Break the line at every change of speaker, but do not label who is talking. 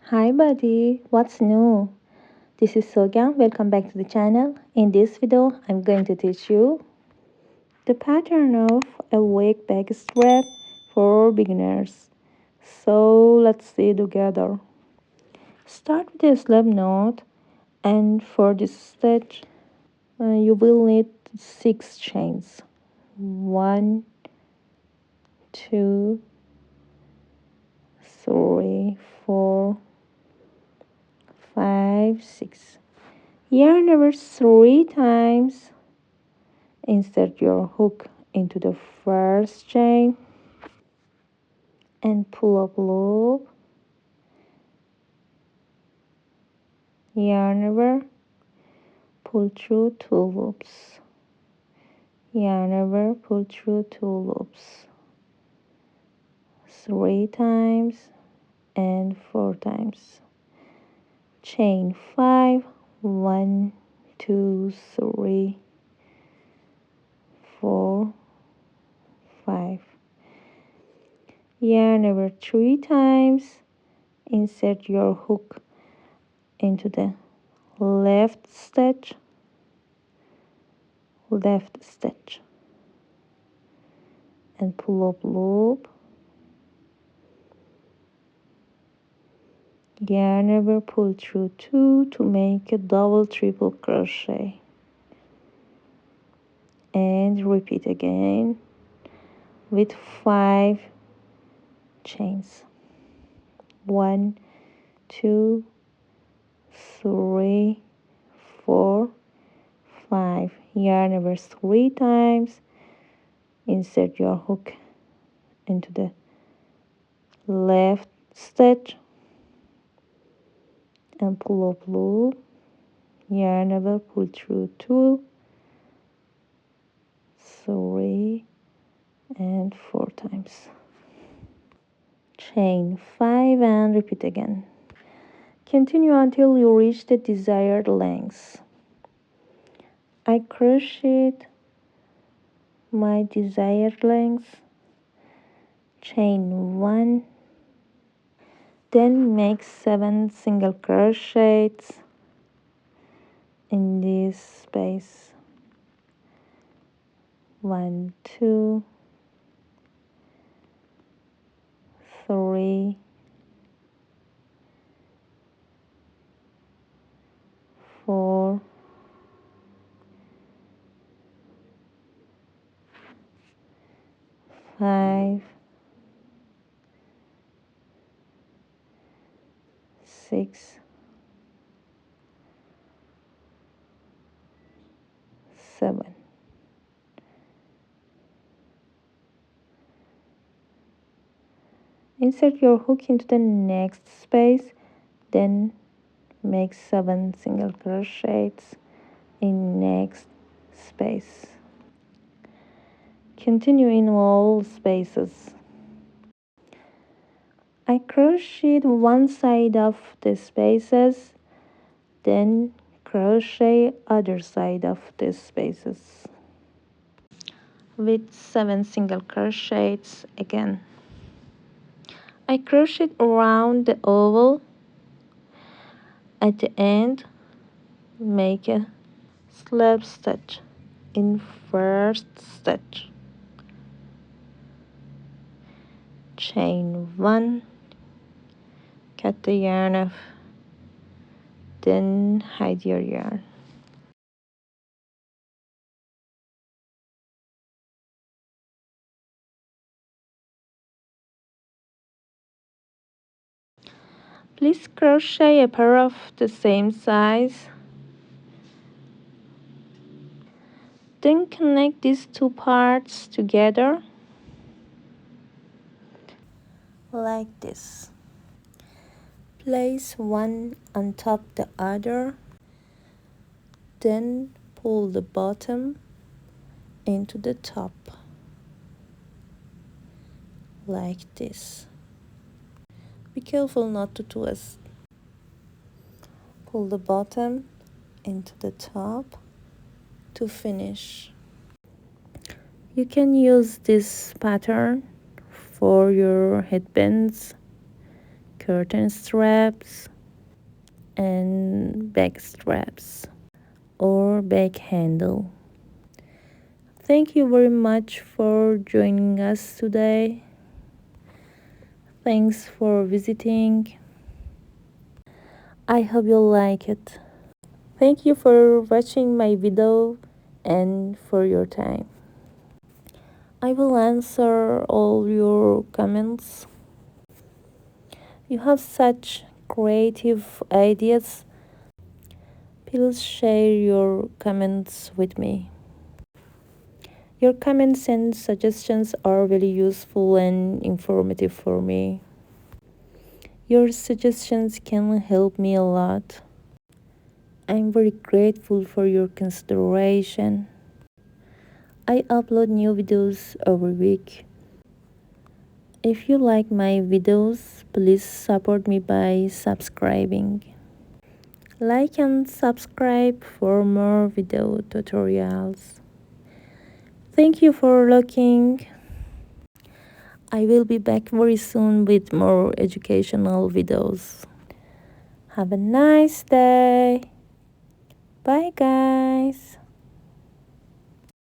Hi buddy, what's new? This is Sogyang, welcome back to the channel. In this video, I'm going to teach you the pattern of a wig bag strap for beginners. So let's see together. Start with a slip knot, and for this stitch, you will need 6 chains. 1, 2, 3, 4, 5, 6. Yarn over 3 times. Insert your hook into the first chain and pull up loop, yarn over, pull through 2 loops, yarn over, pull through 2 loops, 3 times and 4 times. Chain 5, 1, 2, 3, 4, 5. Yarn over 3 times, insert your hook into the left stitch, and pull up loop, yarn over, pull through 2 to make a double triple crochet, and repeat again with 5 chains. 1, 2, 3, 4, 5. Yarn over 3 times, insert your hook into the left stitch and pull up loop, yarn over, pull through 2, 3 and 4 times. Chain 5 and repeat again. Continue until you reach the desired length. I crocheted my desired length, chain 1, then make 7 single crochets in this space. 1, 2, 3, 4, 5, 6, 7. Insert your hook into the next space, then make 7 single crochets in next space. Continue in all spaces. I crocheted one side of the spaces, then crochet other side of the spaces with 7 single crochets again. I crocheted around the oval. At the end, make a slip stitch in first stitch, chain 1, cut the yarn off, then hide your yarn. Please crochet a pair of the same size. Then connect these 2 parts together like this. Place one on top the other, then pull the bottom into the top like this. Be careful not to twist. Pull the bottom into the top to finish. You can use this pattern for your headbands, curtain straps and back straps or back handle. Thank you very much for joining us today. Thanks for visiting. I hope you like it. Thank you for watching my video and for your time. I will answer all your comments. You have such creative ideas. Please share your comments with me. Your comments and suggestions are very useful and informative for me. Your suggestions can help me a lot. I'm very grateful for your consideration. I upload new videos every week. If you like my videos, please support me by subscribing. Like and subscribe for more video tutorials. Thank you for looking. I will be back very soon with more educational videos. Have a nice day. Bye guys.